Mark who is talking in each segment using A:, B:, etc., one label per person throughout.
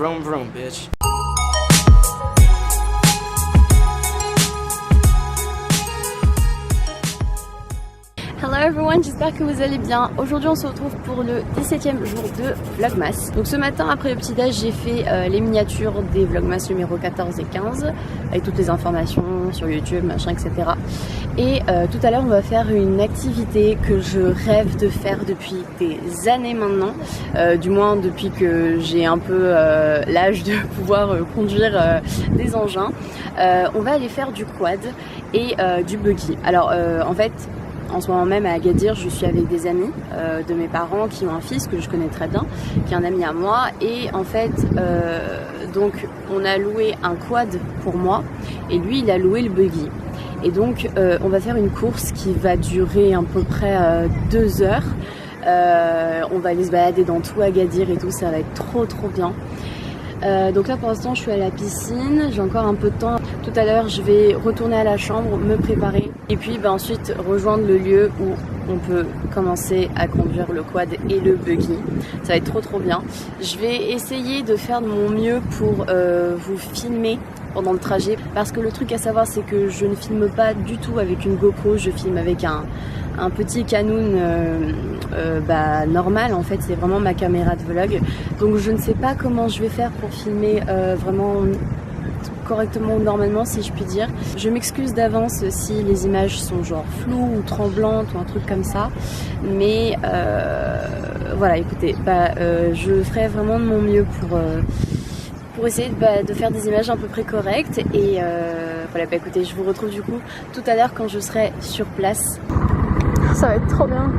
A: vroom vroom, bitch.
B: Hello everyone, j'espère que vous allez bien. Aujourd'hui on se retrouve pour le 17e jour de Vlogmas. Donc ce matin après le petit déj j'ai fait les miniatures des Vlogmas numéro 14 et 15 avec toutes les informations sur YouTube, machin, etc. Et tout à l'heure on va faire une activité que je rêve de faire depuis des années maintenant, du moins depuis que j'ai un peu l'âge de pouvoir conduire des engins. On va aller faire du quad et du buggy. Alors en fait, en ce moment même à Agadir, je suis avec des amis de mes parents qui ont un fils que je connais très bien, qui est un ami à moi. Et en fait, donc on a loué un quad pour moi et lui il a loué le buggy. Et donc on va faire une course qui va durer à peu près 2 heures. On va aller se balader dans tout Agadir et tout, ça va être trop bien. Donc là pour l'instant je suis à la piscine, j'ai encore un peu de temps. Tout à l'heure je vais retourner à la chambre, me préparer et puis ensuite rejoindre le lieu où on peut commencer à conduire le quad et le buggy. Ça va être trop bien. Je vais essayer de faire de mon mieux pour vous filmer pendant le trajet, parce que le truc à savoir c'est que je ne filme pas du tout avec une GoPro, je filme avec un petit Canon normal, en fait c'est vraiment ma caméra de vlog, donc je ne sais pas comment je vais faire pour filmer vraiment correctement ou normalement, si je puis dire. Je m'excuse d'avance si les images sont genre floues ou tremblantes ou un truc comme ça, mais voilà, écoutez, je ferai vraiment de mon mieux pour essayer de faire des images à peu près correctes. Et voilà, écoutez, je vous retrouve du coup tout à l'heure quand je serai sur place. Ça va être trop bien.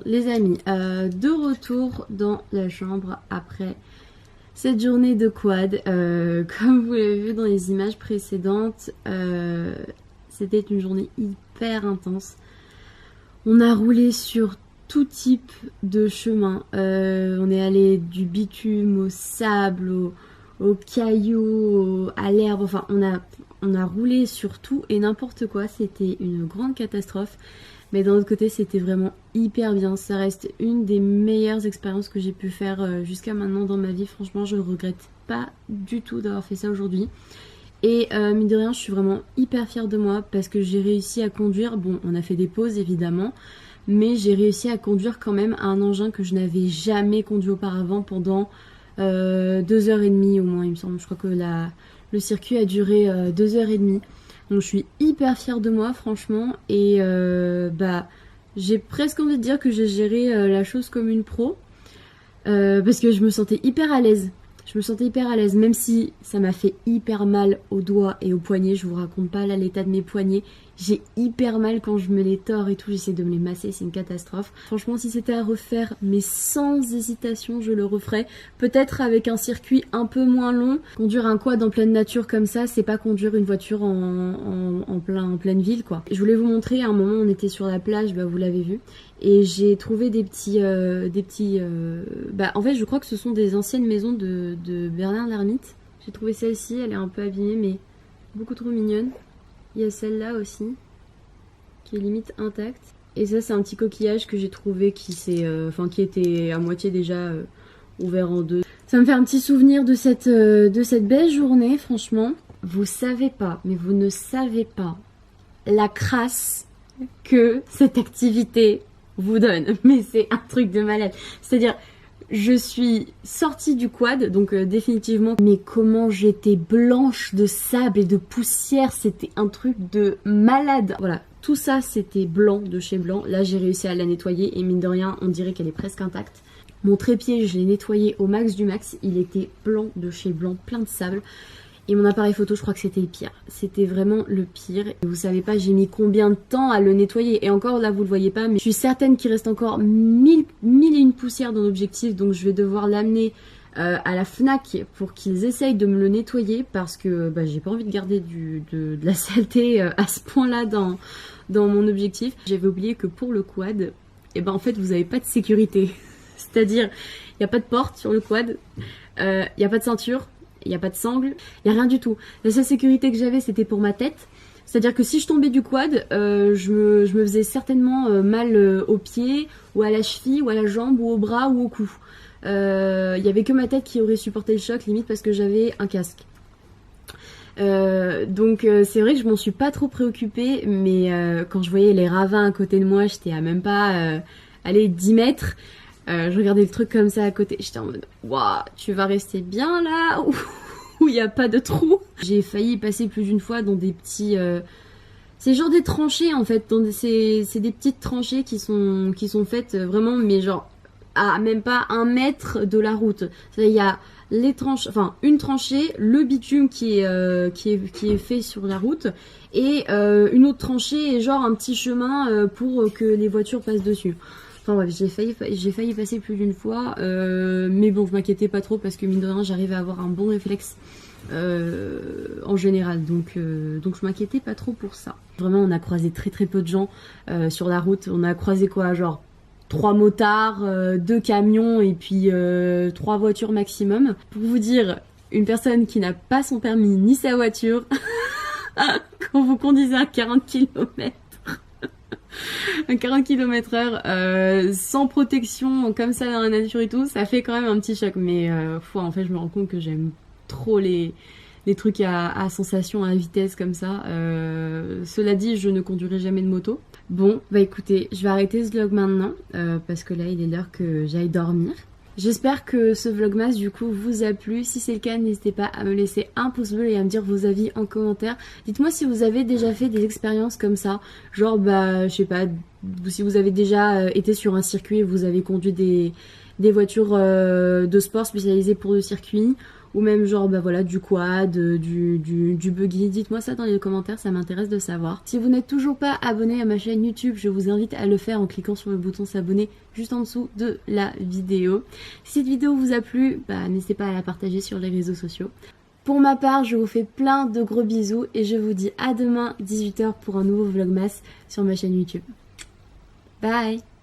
B: les amis, de retour dans la chambre après cette journée de quad. Comme vous l'avez vu dans les images précédentes, c'était une journée hyper intense. On a roulé sur tout type de chemin. On est allé du bitume au sable, aux cailloux, à l'herbe. Enfin, on a roulé sur tout et n'importe quoi. C'était une grande catastrophe. Mais d'un autre côté, c'était vraiment hyper bien. Ça reste une des meilleures expériences que j'ai pu faire jusqu'à maintenant dans ma vie. Franchement, je ne regrette pas du tout d'avoir fait ça aujourd'hui. Et mine de rien, je suis vraiment hyper fière de moi parce que j'ai réussi à conduire. Bon, on a fait des pauses évidemment, mais j'ai réussi à conduire quand même un engin que je n'avais jamais conduit auparavant pendant 2h30 au moins, il me semble. Je crois que le circuit a duré 2h30. Donc je suis hyper fière de moi franchement et j'ai presque envie de dire que j'ai géré la chose comme une pro parce que je me sentais hyper à l'aise. Je me sentais hyper à l'aise, même si ça m'a fait hyper mal aux doigts et aux poignets. Je vous raconte pas là l'état de mes poignets. J'ai hyper mal quand je me les tords et tout. J'essaie de me les masser, c'est une catastrophe. Franchement, si c'était à refaire, mais sans hésitation, je le referais. Peut-être avec un circuit un peu moins long. Conduire un quad en pleine nature comme ça, c'est pas conduire une voiture en pleine ville, quoi. Je voulais vous montrer, à un moment, on était sur la plage, vous l'avez vu. Et j'ai trouvé des petits en fait, je crois que ce sont des anciennes maisons de Bernard l'Ermite. J'ai trouvé celle-ci, elle est un peu abîmée, mais beaucoup trop mignonne. Il y a celle-là aussi, qui est limite intacte. Et ça, c'est un petit coquillage que j'ai trouvé qui était à moitié déjà ouvert en deux. Ça me fait un petit souvenir de cette belle journée, franchement. Vous savez pas, mais vous ne savez pas la crasse que cette activité vous donne. Mais c'est un truc de malade. C'est-à-dire, je suis sortie du quad, donc définitivement, mais comment j'étais blanche de sable et de poussière, c'était un truc de malade. Voilà, tout ça c'était blanc de chez Blanc. Là j'ai réussi à la nettoyer et mine de rien, on dirait qu'elle est presque intacte. Mon trépied, je l'ai nettoyé au max du max, il était blanc de chez Blanc, plein de sable. Et mon appareil photo, je crois que c'était le pire. C'était vraiment le pire. Et vous savez pas, j'ai mis combien de temps à le nettoyer. Et encore, là, vous le voyez pas, mais je suis certaine qu'il reste encore mille et une poussières dans l'objectif. Donc, je vais devoir l'amener à la Fnac pour qu'ils essayent de me le nettoyer. Parce que j'ai pas envie de garder de la saleté à ce point-là dans mon objectif. J'avais oublié que pour le quad, en fait, vous avez pas de sécurité. C'est-à-dire, il n'y a pas de porte sur le quad. Il n'y a pas de ceinture. Il n'y a pas de sangle, il n'y a rien du tout. La seule sécurité que j'avais, c'était pour ma tête. C'est-à-dire que si je tombais du quad, je me faisais certainement mal aux pieds, ou à la cheville, ou à la jambe, ou au bras, ou au cou. Il n'y avait que ma tête qui aurait supporté le choc, limite parce que j'avais un casque. Donc c'est vrai que je m'en suis pas trop préoccupée, mais quand je voyais les ravins à côté de moi, j'étais à même pas 10 mètres. Je regardais le truc comme ça à côté, j'étais en mode waouh, tu vas rester bien là où il n'y a pas de trou. J'ai failli passer plus d'une fois dans des petits c'est genre des tranchées en fait, c'est des petites tranchées qui sont faites vraiment, mais genre à même pas 1 mètre de la route. Il y a les tranches, enfin une tranchée, le bitume qui est fait sur la route, et une autre tranchée et genre un petit chemin pour que les voitures passent dessus. Enfin bref, j'ai failli passer plus d'une fois, mais bon, je m'inquiétais pas trop parce que mine de rien, j'arrivais à avoir un bon réflexe en général, donc je m'inquiétais pas trop pour ça. Vraiment, on a croisé très peu de gens sur la route. On a croisé quoi, genre 3 motards, 2 camions et puis 3 voitures maximum. Pour vous dire, une personne qui n'a pas son permis ni sa voiture, quand vous conduisez à 40 km. À 40 km/h sans protection comme ça dans la nature et tout, ça fait quand même un petit choc. Mais en fait je me rends compte que j'aime trop les trucs à sensation, à vitesse comme ça. Cela dit, je ne conduirai jamais de moto. Bon, écoutez, je vais arrêter ce vlog maintenant parce que là il est l'heure que j'aille dormir. J'espère que ce vlogmas du coup vous a plu. Si c'est le cas, n'hésitez pas à me laisser un pouce bleu et à me dire vos avis en commentaire. Dites-moi si vous avez déjà fait des expériences comme ça. Genre je sais pas, si vous avez déjà été sur un circuit et vous avez conduit des voitures de sport spécialisées pour le circuit. ou même genre bah voilà du quad, du buggy. Dites-moi ça dans les commentaires, ça m'intéresse de savoir. Si vous n'êtes toujours pas abonné à ma chaîne YouTube, je vous invite à le faire en cliquant sur le bouton s'abonner juste en dessous de la vidéo. Si cette vidéo vous a plu, bah n'hésitez pas à la partager sur les réseaux sociaux. Pour ma part, je vous fais plein de gros bisous et je vous dis à demain 18 h pour un nouveau vlogmas sur ma chaîne YouTube. Bye.